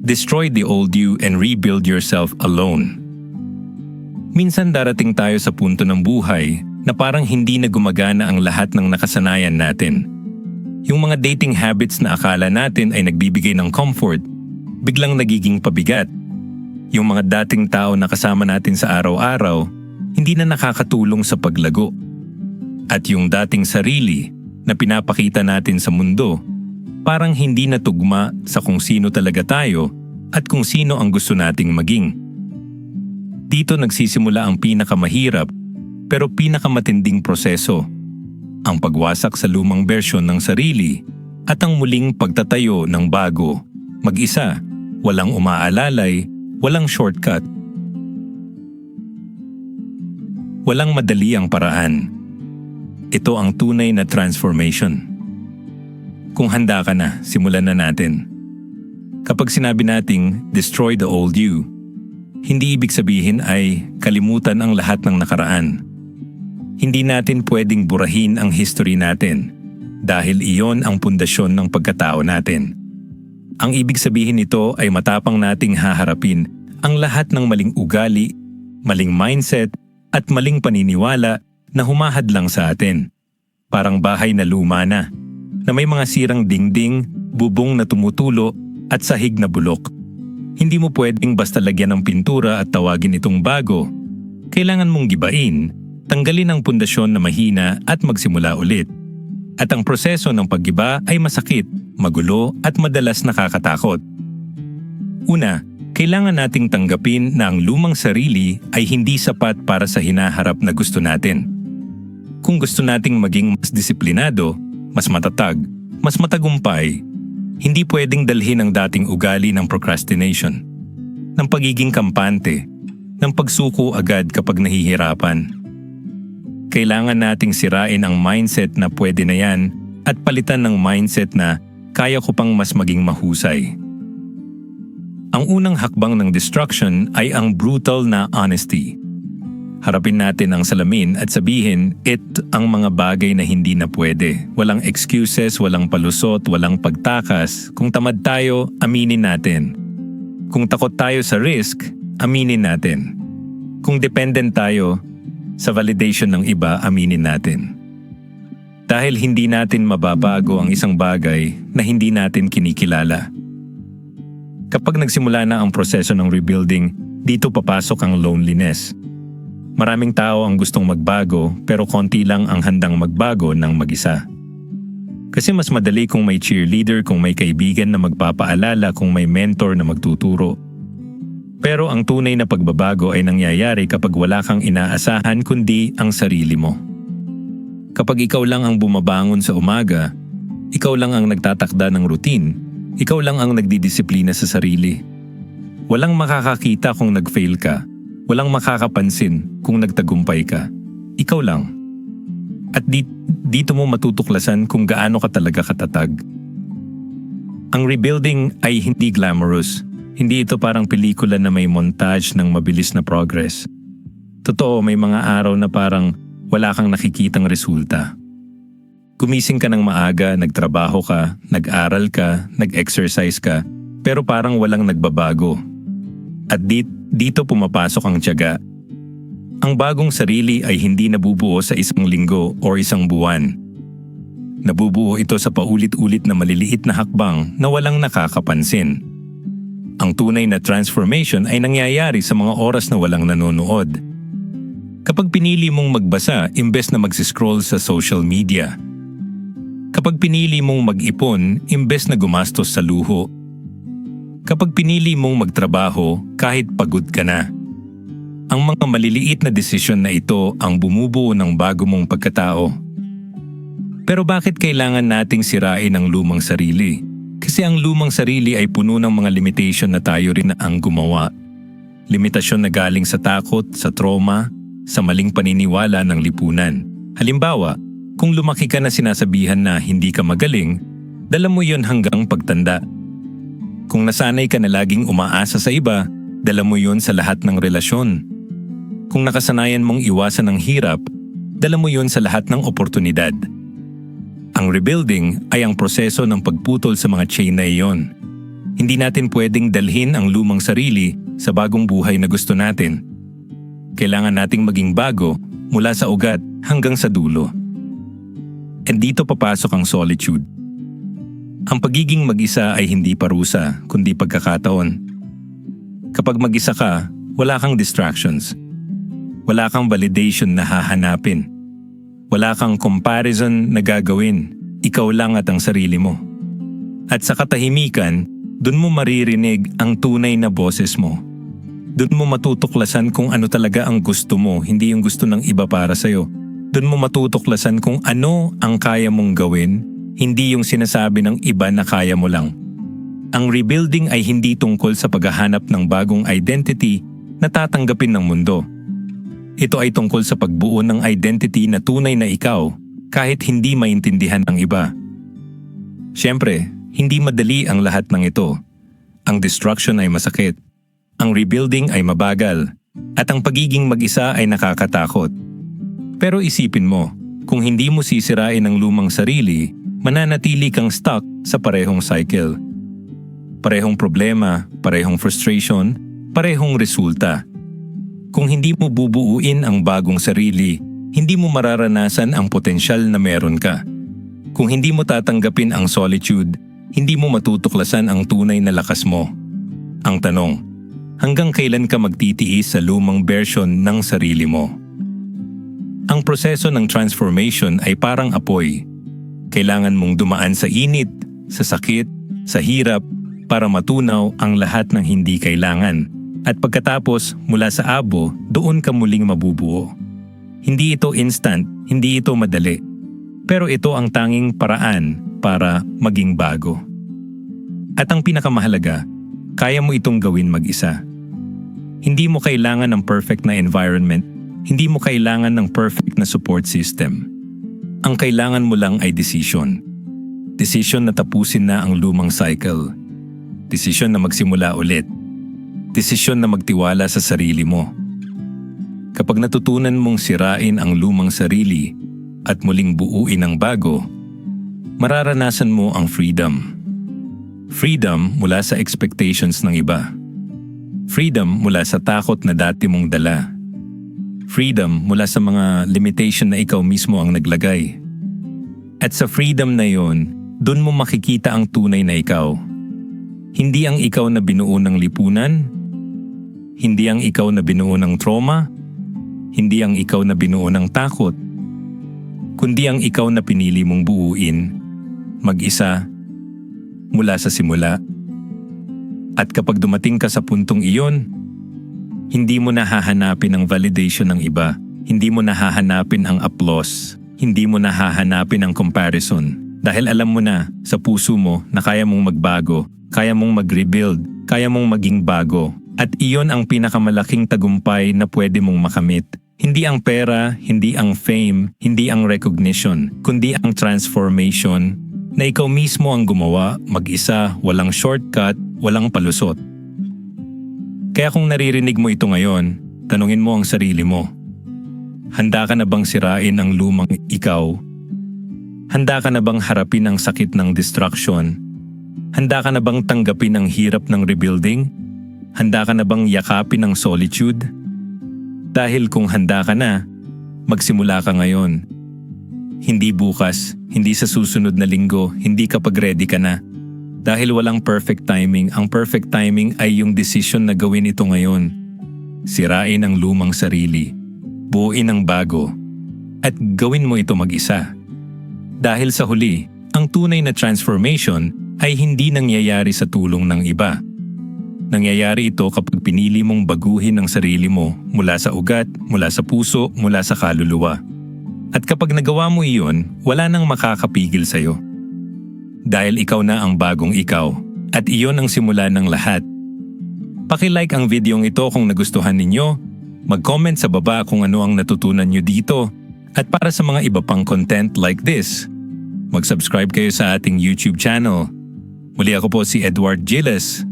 Destroy the old you and rebuild yourself alone. Minsan darating tayo sa punto ng buhay na parang hindi na gumagana ang lahat ng nakasanayan natin. Yung mga dating habits na akala natin ay nagbibigay ng comfort, biglang nagiging pabigat. Yung mga dating tao na kasama natin sa araw-araw, hindi na nakakatulong sa paglago. At yung dating sarili na pinapakita natin sa mundo, parang hindi na tugma sa kung sino talaga tayo at kung sino ang gusto nating maging. Dito nagsisimula ang pinakamahirap pero pinakamatinding proseso, ang pagwasak sa lumang bersyon ng sarili at ang muling pagtatayo ng bago, mag-isa, walang umaalalay, walang shortcut. Walang madali ang paraan. Ito ang tunay na transformation. Kung handa ka na, simulan na natin. Kapag sinabi nating destroy the old you, hindi ibig sabihin ay kalimutan ang lahat ng nakaraan. Hindi natin pwedeng burahin ang history natin dahil iyon ang pundasyon ng pagkatao natin. Ang ibig sabihin nito ay matapang nating haharapin ang lahat ng maling ugali, maling mindset at maling paniniwala na humahadlang sa atin. Parang bahay na luma na may mga sirang dingding, bubong na tumutulo at sahig na bulok. Hindi mo pwedeng basta lagyan ng pintura at tawagin itong bago. Kailangan mong gibain, tanggalin ang pundasyon na mahina at magsimula ulit. At ang proseso ng paggiba ay masakit, magulo at madalas nakakatakot. Una, kailangan nating tanggapin na ang lumang sarili ay hindi sapat para sa hinaharap na gusto natin. Kung gusto nating maging mas disiplinado, mas matatag, mas matagumpay, hindi pwedeng dalhin ang dating ugali ng procrastination, ng pagiging kampante, ng pagsuko agad kapag nahihirapan. Kailangan nating sirain ang mindset na pwede na yan at palitan ng mindset na kaya ko pang mas maging mahusay. Ang unang hakbang ng destruction ay ang brutal na honesty. Harapin natin ang salamin at sabihin ang mga bagay na hindi na pwede. Walang excuses, walang palusot, walang pagtakas. Kung tamad tayo, aminin natin. Kung takot tayo sa risk, aminin natin. Kung dependent tayo sa validation ng iba, aminin natin. Dahil hindi natin mababago ang isang bagay na hindi natin kinikilala. Kapag nagsimula na ang proseso ng rebuilding, dito papasok ang loneliness. Maraming tao ang gustong magbago pero konti lang ang handang magbago ng mag-isa. Kasi mas madali kung may cheerleader, kung may kaibigan na magpapaalala, kung may mentor na magtuturo. Pero ang tunay na pagbabago ay nangyayari kapag wala kang inaasahan kundi ang sarili mo. Kapag ikaw lang ang bumabangon sa umaga, ikaw lang ang nagtatakda ng routine, ikaw lang ang nagdidisiplina sa sarili. Walang makakakita kung nag-fail ka. Walang makakapansin kung nagtagumpay ka. Ikaw lang. At dito mo matutuklasan kung gaano ka talaga katatag. Ang rebuilding ay hindi glamorous. Hindi ito parang pelikula na may montage ng mabilis na progress. Totoo, may mga araw na parang wala kang nakikitang resulta. Gumising ka ng maaga, nagtrabaho ka, nag-aral ka, nag-exercise ka, pero parang walang nagbabago. At dito pumapasok ang tiyaga. Ang bagong sarili ay hindi nabubuo sa isang linggo o isang buwan. Nabubuo ito sa paulit-ulit na maliliit na hakbang na walang nakakapansin. Ang tunay na transformation ay nangyayari sa mga oras na walang nanonood. Kapag pinili mong magbasa imbes na magsiscroll sa social media. Kapag pinili mong mag-ipon imbes na gumastos sa luho. Kapag pinili mong magtrabaho kahit pagod ka na. Ang mga maliliit na desisyon na ito ang bumubuo ng bago mong pagkatao. Pero bakit kailangan nating sirain ang lumang sarili? Kasi ang lumang sarili ay puno ng mga limitation na tayo rin ang gumawa. Limitasyon na galing sa takot, sa trauma, sa maling paniniwala ng lipunan. Halimbawa, kung lumaki ka na sinasabihan na hindi ka magaling, dala mo yon hanggang pagtanda. Kung nasanay ka na laging umaasa sa iba, dala mo yon sa lahat ng relasyon. Kung nakasanayan mong iwasan ang hirap, dala mo yon sa lahat ng oportunidad. Ang rebuilding ay ang proseso ng pagputol sa mga chain na iyon. Hindi natin pwedeng dalhin ang lumang sarili sa bagong buhay na gusto natin. Kailangan nating maging bago mula sa ugat hanggang sa dulo. And dito papasok ang solitude. Ang pagiging mag-isa ay hindi parusa, kundi pagkakataon. Kapag mag-isa ka, wala kang distractions. Wala kang validation na hahanapin. Wala kang comparison na gagawin. Ikaw lang at ang sarili mo. At sa katahimikan, dun mo maririnig ang tunay na boses mo. Dun mo matutuklasan kung ano talaga ang gusto mo, hindi yung gusto ng iba para sa'yo. Dun mo matutuklasan kung ano ang kaya mong gawin, hindi yung sinasabi ng iba na kaya mo lang. Ang rebuilding ay hindi tungkol sa paghahanap ng bagong identity na tatanggapin ng mundo. Ito ay tungkol sa pagbuo ng identity na tunay na ikaw kahit hindi maintindihan ng iba. Siyempre, hindi madali ang lahat ng ito. Ang destruction ay masakit. Ang rebuilding ay mabagal. At ang pagiging mag-isa ay nakakatakot. Pero isipin mo, kung hindi mo sisirain ang lumang sarili, mananatili kang stuck sa parehong cycle. Parehong problema, parehong frustration, parehong resulta. Kung hindi mo bubuuin ang bagong sarili, hindi mo mararanasan ang potensyal na meron ka. Kung hindi mo tatanggapin ang solitude, hindi mo matutuklasan ang tunay na lakas mo. Ang tanong, hanggang kailan ka magtitiis sa lumang version ng sarili mo? Ang proseso ng transformation ay parang apoy. Kailangan mong dumaan sa init, sa sakit, sa hirap, para matunaw ang lahat ng hindi kailangan. At pagkatapos, mula sa abo, doon ka muling mabubuo. Hindi ito instant, hindi ito madali. Pero ito ang tanging paraan para maging bago. At ang pinakamahalaga, kaya mo itong gawin mag-isa. Hindi mo kailangan ng perfect na environment. Hindi mo kailangan ng perfect na support system. Ang kailangan mo lang ay decision. Decision na tapusin na ang lumang cycle. Decision na magsimula ulit. Decision na magtiwala sa sarili mo. Kapag natutunan mong sirain ang lumang sarili at muling buuin ang bago, mararanasan mo ang freedom. Freedom mula sa expectations ng iba. Freedom mula sa takot na dati mong dala. Freedom mula sa mga limitation na ikaw mismo ang naglagay. At sa freedom na yon, dun mo makikita ang tunay na ikaw. Hindi ang ikaw na binuo ng lipunan, hindi ang ikaw na binuo ng trauma, hindi ang ikaw na binuo ng takot, kundi ang ikaw na pinili mong buuin, mag-isa, mula sa simula. At kapag dumating ka sa puntong iyon, hindi mo nahahanapin ang validation ng iba. Hindi mo nahahanapin ang applause. Hindi mo nahahanapin ang comparison. Dahil alam mo na sa puso mo na kaya mong magbago, kaya mong mag-rebuild, kaya mong maging bago. At iyon ang pinakamalaking tagumpay na pwede mong makamit. Hindi ang pera, hindi ang fame, hindi ang recognition, kundi ang transformation na ikaw mismo ang gumawa, mag-isa, walang shortcut, walang palusot. Kaya kung naririnig mo ito ngayon, tanungin mo ang sarili mo. Handa ka na bang sirain ang lumang ikaw? Handa ka na bang harapin ang sakit ng destruction? Handa ka na bang tanggapin ang hirap ng rebuilding? Handa ka na bang yakapin ang solitude? Dahil kung handa ka na, magsimula ka ngayon. Hindi bukas, hindi sa susunod na linggo, hindi kapag ready ka na. Dahil walang perfect timing, ang perfect timing ay yung decision na gawin ito ngayon. Sirain ang lumang sarili, buuin ang bago, at gawin mo ito mag-isa. Dahil sa huli, ang tunay na transformation ay hindi nangyayari sa tulong ng iba. Nangyayari ito kapag pinili mong baguhin ang sarili mo mula sa ugat, mula sa puso, mula sa kaluluwa. At kapag nagawa mo iyon, wala nang makakapigil sa'yo. Dahil ikaw na ang bagong ikaw, at iyon ang simula ng lahat. Paki-like ang videong ito kung nagustuhan ninyo, mag-comment sa baba kung ano ang natutunan nyo dito, at para sa mga iba pang content like this, mag-subscribe kayo sa ating YouTube channel. Muli ako po si Edward Giles,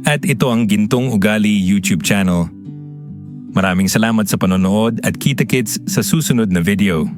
at ito ang Gintong Ugali YouTube channel. Maraming salamat sa panonood at kita-kits sa susunod na video.